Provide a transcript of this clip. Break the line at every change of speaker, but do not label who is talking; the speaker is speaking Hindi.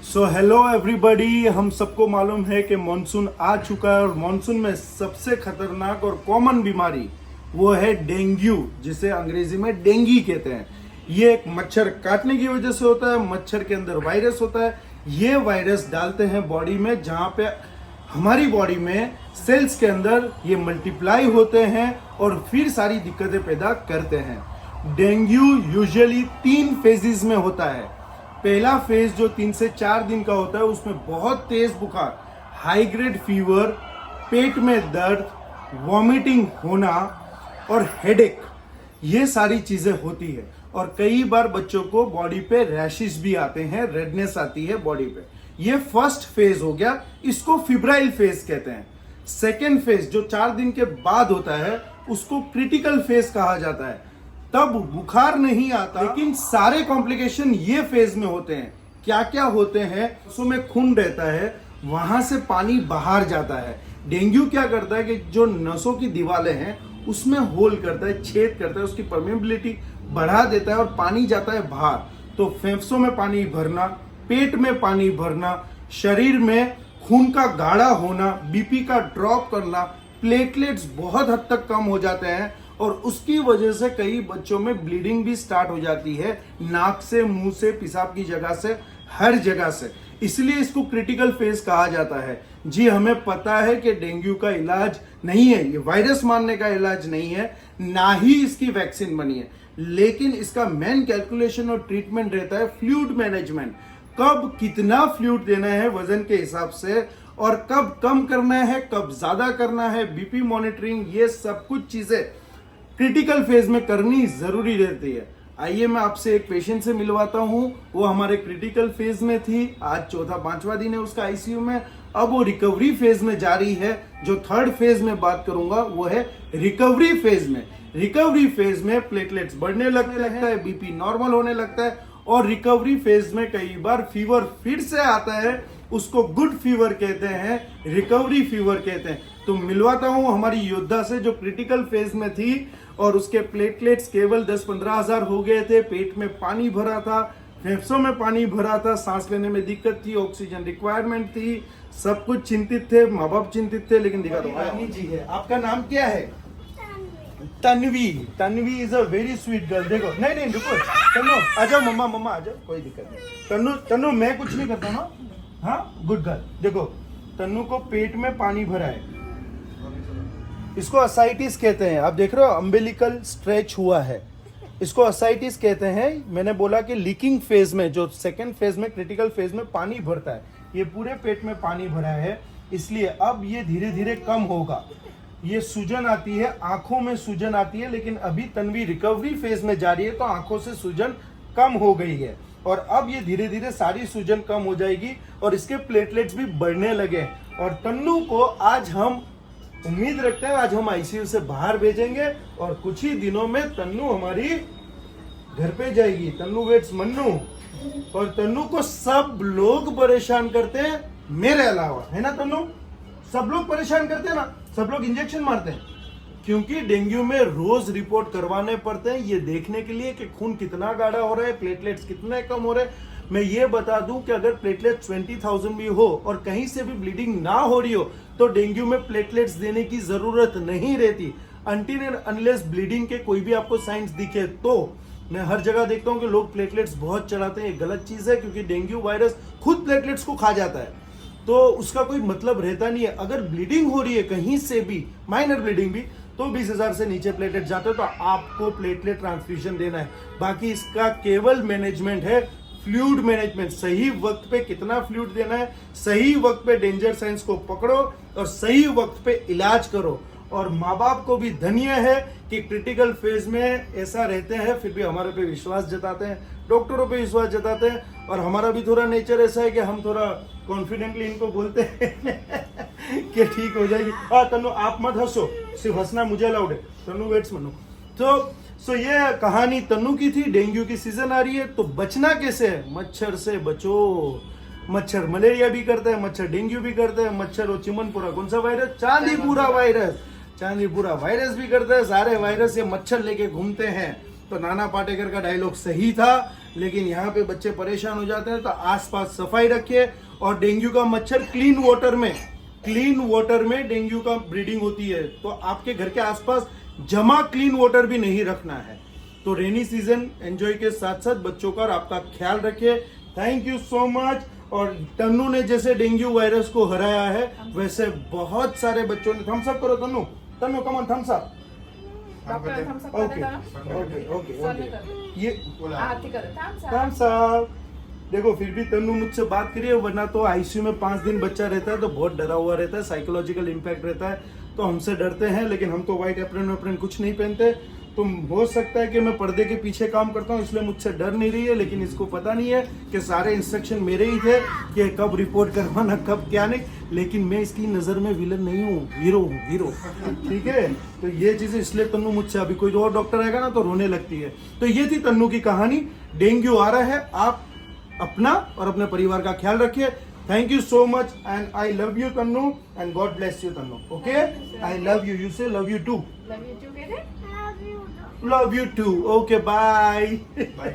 सो हेलो एवरीबॉडी, हम सबको मालूम है कि मॉनसून आ चुका है और मॉनसून में सबसे खतरनाक और कॉमन बीमारी वो है डेंगू, जिसे अंग्रेजी में डेंगी कहते हैं। ये एक मच्छर काटने की वजह से होता है। मच्छर के अंदर वायरस होता है। ये वायरस डालते हैं बॉडी में, जहाँ पे हमारी बॉडी में सेल्स के अंदर ये मल्टीप्लाई होते हैं और फिर सारी दिक्कतें पैदा करते हैं। डेंगू यूजुअली 3 फेजेस में होता है। पहला फेज जो 3 से 4 दिन का होता है, उसमें बहुत तेज बुखार, हाई ग्रेड फीवर, पेट में दर्द, वॉमिटिंग होना और हेडेक, ये सारी चीजें होती है। और कई बार बच्चों को बॉडी पे रैशेस भी आते हैं, रेडनेस आती है बॉडी पे। ये फर्स्ट फेज हो गया, इसको फिब्राइल फेज कहते हैं। सेकेंड फेज जो 4 दिन के बाद होता है, उसको क्रिटिकल फेज कहा जाता है। तब बुखार नहीं आता, लेकिन सारे कॉम्प्लिकेशन ये फेज में होते हैं। क्या क्या होते हैं? उसमें खून रहता है, वहां से पानी बाहर जाता है। डेंगू क्या करता है कि जो नसों की दीवारें हैं उसमें होल करता है, छेद करता है, उसकी परमेबिलिटी बढ़ा देता है और पानी जाता है बाहर। तो फेफड़ों में पानी भरना, पेट में पानी भरना, शरीर में खून का गाढ़ा होना, बीपी का ड्रॉप करना, प्लेटलेट्स बहुत हद तक कम हो जाते हैं और उसकी वजह से कई बच्चों में ब्लीडिंग भी स्टार्ट हो जाती है, नाक से, मुंह से, पेशाब की जगह से, हर जगह से। इसलिए इसको क्रिटिकल फेज कहा जाता है। जी, हमें पता है कि डेंगू का इलाज नहीं है, ये वायरस मारने का इलाज नहीं है, ना ही इसकी वैक्सीन बनी है, लेकिन इसका मेन कैलकुलेशन और ट्रीटमेंट रहता है फ्लूइड मैनेजमेंट। कब कितना फ्लूइड देना है वजन के हिसाब से, और कब कम करना है, कब ज्यादा करना है, बीपी मॉनिटरिंग, ये सब कुछ चीजें क्रिटिकल फेज में करनी जरूरी रहती है। आइए मैं आपसे एक पेशेंट से मिलवाता हूं। वो हमारे क्रिटिकल फेज में थी, आज 4-5वां दिन है उसका आईसीयू में। अब वो रिकवरी फेज में जा रही है। जो थर्ड फेज में बात करूंगा वो है रिकवरी फेज में। रिकवरी फेज में प्लेटलेट्स बढ़ने लगता है, बीपी नॉर्मल होने लगता है और रिकवरी फेज में कई बार फीवर फिर से आता है। उसको गुड फीवर कहते हैं, रिकवरी फीवर कहते हैं। तो मिलवाता हूं हमारी योद्धा से जो क्रिटिकल फेज में थी और उसके प्लेटलेट्स केवल 10-15 हजार हो गए थे, पेट में पानी भरा था, फेफड़ों में पानी भरा था, सांस लेने में दिक्कत थी, ऑक्सीजन रिक्वायरमेंट थी, सब कुछ चिंतित थे, माँ बाप चिंतित थे। लेकिन दिखा दो जी है। आपका नाम क्या है? Tanvi. Tanvi is a very sweet girl. देखो, नहीं रुको, तन्नू आ जाओ, मम्मा आ जाओ, कोई दिक्कत नहीं। तन्नू मैं कुछ नहीं करता ना, हाँ गुड गर्ल। देखो, तन्नू को पेट में पानी भरा है, इसको असाइटिस कहते हैं। आप देख रहे हो अम्बिलिकल स्ट्रेच हुआ है, इसको असाइटिस कहते हैं। मैंने बोला कि लीकिंग फेज में, जो सेकंड फेज में, क्रिटिकल फेज में पानी भरता है, ये पूरे पेट में पानी भरा है, इसलिए अब ये धीरे धीरे कम होगा। ये सूजन आती है, आंखों में सूजन आती है, लेकिन अभी तन्वी रिकवरी फेज में जा रही है तो आंखों से सूजन कम हो गई है और अब ये धीरे धीरे सारी सूजन कम हो जाएगी और इसके प्लेटलेट्स भी बढ़ने लगे। और तन्नू को आज हम उम्मीद रखते हैं, आज हम आईसीयू से बाहर भेजेंगे और कुछ ही दिनों में तन्नू हमारी घर पे जाएगी। तन्नू वेट्स मन्नू। और तन्नू को सब लोग परेशान करते हैं मेरे अलावा, है ना तन्नू? सब लोग परेशान करते हैं ना, सब लोग इंजेक्शन मारते हैं, क्योंकि डेंगू में रोज रिपोर्ट करवाने पड़ते हैं ये देखने के लिए कि खून कितना गाढ़ा हो रहा है, प्लेटलेट्स कितने कम हो रहे हैं। मैं ये बता दूं कि अगर प्लेटलेट 20,000 भी हो और कहीं से भी ब्लीडिंग ना हो रही हो तो डेंगू में प्लेटलेट्स देने की जरूरत नहीं रहती, अनटिल एंड अनलेस ब्लीडिंग के कोई भी आपको साइंस दिखे। तो मैं हर जगह देखता हूं कि लोग प्लेटलेट्स बहुत चढ़ाते हैं, ये गलत चीज है, क्योंकि डेंगू वायरस खुद प्लेटलेट्स को खा जाता है, तो उसका कोई मतलब रहता नहीं है। अगर ब्लीडिंग हो रही है कहीं से भी, माइनर ब्लीडिंग भी, तो 20,000 से नीचे प्लेटलेट जाते हो तो आपको प्लेटलेट ट्रांसफ्यूजन देना है। बाकी इसका केवल मैनेजमेंट है फ्लूइड मैनेजमेंट। सही वक्त पे कितना फ्लूइड देना है, सही वक्त पे डेंजर साइंस को पकड़ो और सही वक्त पे इलाज करो। और माँ बाप को भी धन्य है कि क्रिटिकल फेज में ऐसा रहते हैं, फिर भी हमारे पे विश्वास जताते हैं, डॉक्टरों पे विश्वास जताते हैं। और हमारा भी थोड़ा नेचर ऐसा है कि हम थोड़ा कॉन्फिडेंटली इनको बोलते हैं कि ठीक हो जाएगी। तन्नू आप मत हंसो, सिर्फ हंसना मुझे अलाउड है। तन्नू वेट्स मनो। तो ये कहानी तन्नू की थी। डेंगू की सीजन आ रही है तो बचना कैसे है? मच्छर से बचो। मच्छर मलेरिया भी करता है, मच्छर डेंगू भी करता है, मच्छर और चिमनपुरा कौन सा virus? Chandipura virus. Chandipura virus भी करता है। सारे वायरस ये मच्छर लेके घूमते हैं। तो नाना पाटेकर का डायलॉग सही था, लेकिन यहाँ पे बच्चे परेशान हो जाते हैं। तो आसपास सफाई रखिए, और डेंगू का मच्छर क्लीन वाटर में डेंगू का ब्रीडिंग होती है, तो आपके घर के आसपास जमा क्लीन वाटर भी नहीं रखना है। तो रेनी सीजन एंजॉय के साथ साथ बच्चों का और आपका ख्याल रखिए। Thank you so much. और तन्नू ने जैसे डेंगू वायरस को हराया है, वैसे बहुत सारे बच्चों ने थम्स अप करो। Tannu come on thumbs up. Okay okay okay ये थम्स अप। देखो फिर भी तन्नू मुझसे बात करिए, वरना तो आईसीयू में 5 दिन बच्चा रहता है तो बहुत डरा हुआ रहता है, साइकोलॉजिकल इम्पैक्ट रहता है, तो हमसे डरते हैं। लेकिन हम तो व्हाइट एप्रन कुछ नहीं पहनते, तो हो सकता है कि मैं पर्दे के पीछे काम करता हूँ, इसलिए मुझसे डर नहीं रही है। लेकिन इसको पता नहीं है कि सारे इंस्ट्रक्शन मेरे ही थे कि कब रिपोर्ट करवाना, कब क्या नहीं। लेकिन मैं इसकी नज़र में विलन नहीं हूँ, हीरो हूँ, हीरो। ठीक है, तो ये चीज़ें इसलिए तन्नू मुझसे, अभी कोई और डॉक्टर आएगा ना तो रोने लगती है। तो ये थी तन्नू की कहानी। डेंगू आ रहा है, आप अपना और अपने परिवार का ख्याल रखिए। Thank you so much and I love you Tannu and God bless you Tannu. Okay, I love you, you say love you too.
Love you too, Kede.
Love you too. Okay, bye.